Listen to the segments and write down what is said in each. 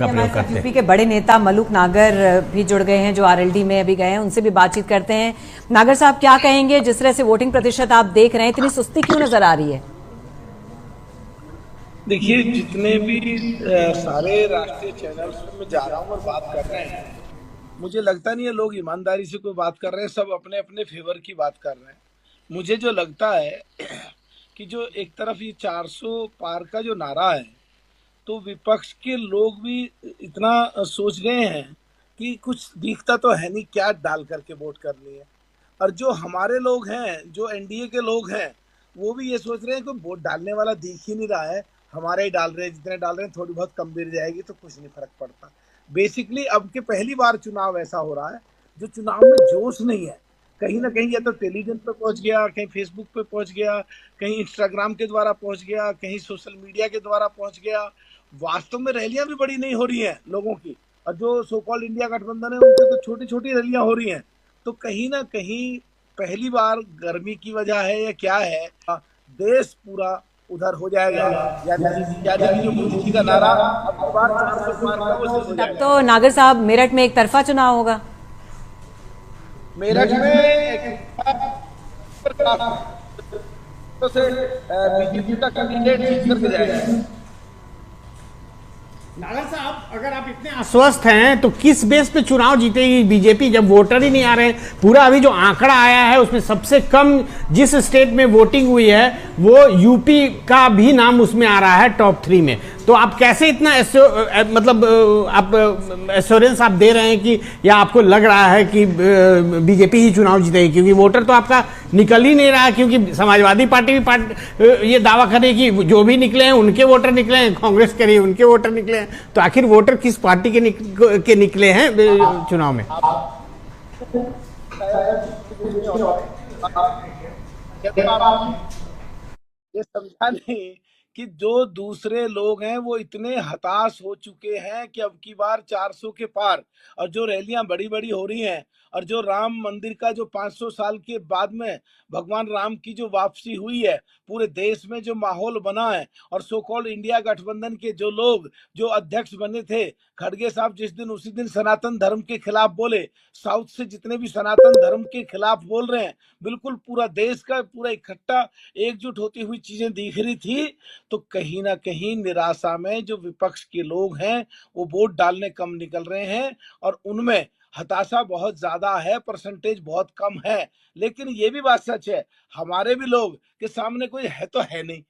हमारे साथ यूपी के बड़े नेता मलूक नागर भी जुड़ गए हैं, जो आरएलडी में अभी गए हैं। उनसे भी बातचीत करते हैं। नागर साहब, क्या कहेंगे, जिस तरह से वोटिंग प्रतिशत आप देख रहे हैं, इतनी सुस्ती क्यों नजर आ रही है? देखिए, जितने भी सारे राष्ट्रीय चैनल्स में जा रहा हूँ और बात कर रहे हैं, मुझे लगता नहीं है लोग ईमानदारी से कोई बात कर रहे हैं। सब अपने अपने फेवर की बात कर रहे हैं। मुझे जो लगता है कि जो एक तरफ ये 400 पार का जो नारा है, तो विपक्ष के लोग भी इतना सोच गए हैं कि कुछ दिखता तो है नहीं, क्या डाल करके वोट करनी है। और जो हमारे लोग हैं, जो एनडीए के लोग हैं, वो भी ये सोच रहे हैं कि वोट डालने वाला दिख ही नहीं रहा है, हमारे ही डाल रहे हैं, जितने डाल रहे हैं थोड़ी बहुत कम गिर जाएगी तो कुछ नहीं फर्क पड़ता। बेसिकली अब के पहली बार चुनाव ऐसा हो रहा है जो चुनाव में जोश नहीं है। कहीं ना कहीं या तो टेलीविजन पे पहुंच गया, कहीं फेसबुक पे पहुंच गया, कहीं इंस्टाग्राम के द्वारा पहुंच गया, कहीं सोशल मीडिया के द्वारा पहुंच गया। वास्तव में रैलियां भी बड़ी नहीं हो रही हैं लोगों की, और जो सो कॉल्ड इंडिया गठबंधन है उनकी तो छोटी छोटी रैलियां हो रही हैं। तो कहीं ना कहीं पहली बार गर्मी की वजह है या क्या है, देश पूरा उधर हो जाएगा। यानी जो मोदी का नारा अब की बार 400 पार का वो सिद्ध हो तब जाएगा। तो नागर साहब, मेरठ में एक तरफा चुनाव होगा। मेरठ में बीजेपी का कैंडिडेट जीत करके जाएगा। नागर साहब, अगर आप इतने आश्वस्त हैं तो किस बेस पे चुनाव जीतेगी बीजेपी, जब वोटर ही नहीं आ रहे हैं? पूरा अभी जो आंकड़ा आया है उसमें सबसे कम जिस स्टेट में वोटिंग हुई है वो यूपी का भी नाम उसमें आ रहा है टॉप 3 में। तो आप कैसे इतना मतलब आप एश्योरेंस आप दे रहे हैं कि, या आपको लग रहा है कि बीजेपी ही चुनाव जीतेगी? क्योंकि वोटर तो आपका निकल ही नहीं रहा है, क्योंकि समाजवादी पार्टी भी ये दावा करे कि जो भी निकले हैं उनके वोटर निकले हैं, कांग्रेस करिए उनके वोटर निकले हैं। तो आखिर वोटर किस पार्टी के निकले हैं चुनाव में? ये समझा नहीं कि जो दूसरे लोग हैं वो इतने हताश हो चुके हैं कि अब की बार 400 के पार, और जो रैलियां बड़ी बड़ी हो रही हैं, और जो राम मंदिर का जो 500 साल के बाद में भगवान राम की जो वापसी हुई है, पूरे देश में जो माहौल बना है, और सो कॉल्ड इंडिया गठबंधन के जो लोग जो अध्यक्ष बने थे, खड़गे साहब जिस दिन उसी दिन सनातन धर्म के खिलाफ बोले। साउथ से जितने भी सनातन धर्म के खिलाफ बोल रहे हैं, बिल्कुल पूरा देश का पूरा इकट्ठा एकजुट होती हुई चीजें दिख रही थी। तो कहीं ना कहीं निराशा में जो विपक्ष के लोग हैं वो वोट डालने कम निकल रहे हैं, और उनमें हताशा बहुत ज्यादा है, परसेंटेज बहुत कम है। लेकिन ये भी बात सच है, हमारे भी लोग के सामने कोई है तो है नहीं,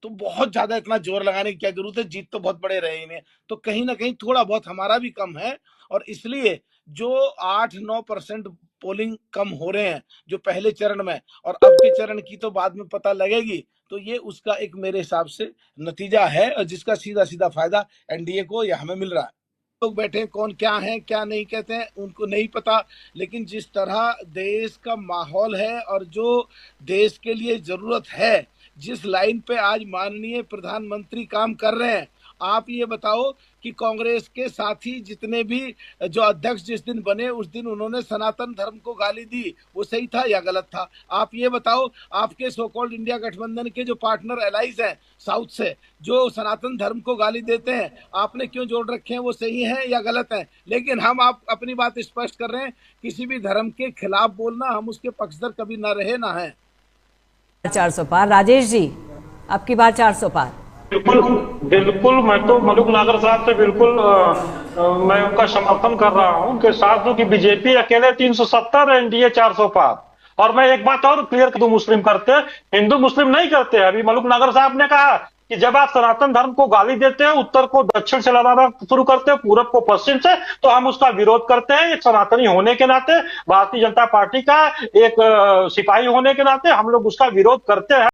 तो बहुत ज्यादा इतना जोर लगाने की क्या जरूरत है, जीत तो बहुत बड़े रहे इन्हें। तो कहीं ना कहीं थोड़ा बहुत हमारा भी कम है, और इसलिए जो 8-9% पोलिंग कम हो रहे हैं जो पहले चरण में, और अब के चरण की तो बाद में पता लगेगी। तो ये उसका एक मेरे हिसाब से नतीजा है, और जिसका सीधा सीधा फायदा एनडीए को या हमें मिल रहा है। लोग बैठे कौन क्या है क्या नहीं कहते हैं उनको नहीं पता, लेकिन जिस तरह देश का माहौल है और जो देश के लिए जरूरत है, जिस लाइन पे आज माननीय प्रधानमंत्री काम कर रहे हैं, आप ये बताओ कि कांग्रेस के साथी जितने भी जो अध्यक्ष जिस दिन बने उस दिन उन्होंने सनातन धर्म को गाली दी, वो सही था या गलत था? आप ये बताओ, आपके सो कॉल्ड इंडिया गठबंधन के जो पार्टनर एलाइज हैं साउथ से, जो सनातन धर्म को गाली देते हैं, आपने क्यों जोड़ रखे हैं, वो सही है या गलत है? लेकिन हम आप अपनी बात स्पष्ट कर रहे हैं, किसी भी धर्म के खिलाफ बोलना, हम उसके पक्षधर कभी ना रहे ना है। 400 पार। राजेश जी, आपकी बार 400 पार। बिल्कुल बिल्कुल, मैं तो मलूक नागर साहब से बिल्कुल मैं उनका समर्थन कर रहा हूं, उनके साथ हूं कि बीजेपी अकेले 370, एनडीए 400 पार। और मैं एक बात और क्लियर कर दूं, मुस्लिम करते हैं, हिंदू मुस्लिम नहीं करते। अभी मलूक नागर साहब ने कहा कि जब आप सनातन धर्म को गाली देते हैं, उत्तर को दक्षिण से लड़ाना शुरू करते हैं, पूरब को पश्चिम से, तो हम उसका विरोध करते हैं। एक सनातनी होने के नाते, भारतीय जनता पार्टी का एक सिपाही होने के नाते हम लोग उसका विरोध करते हैं।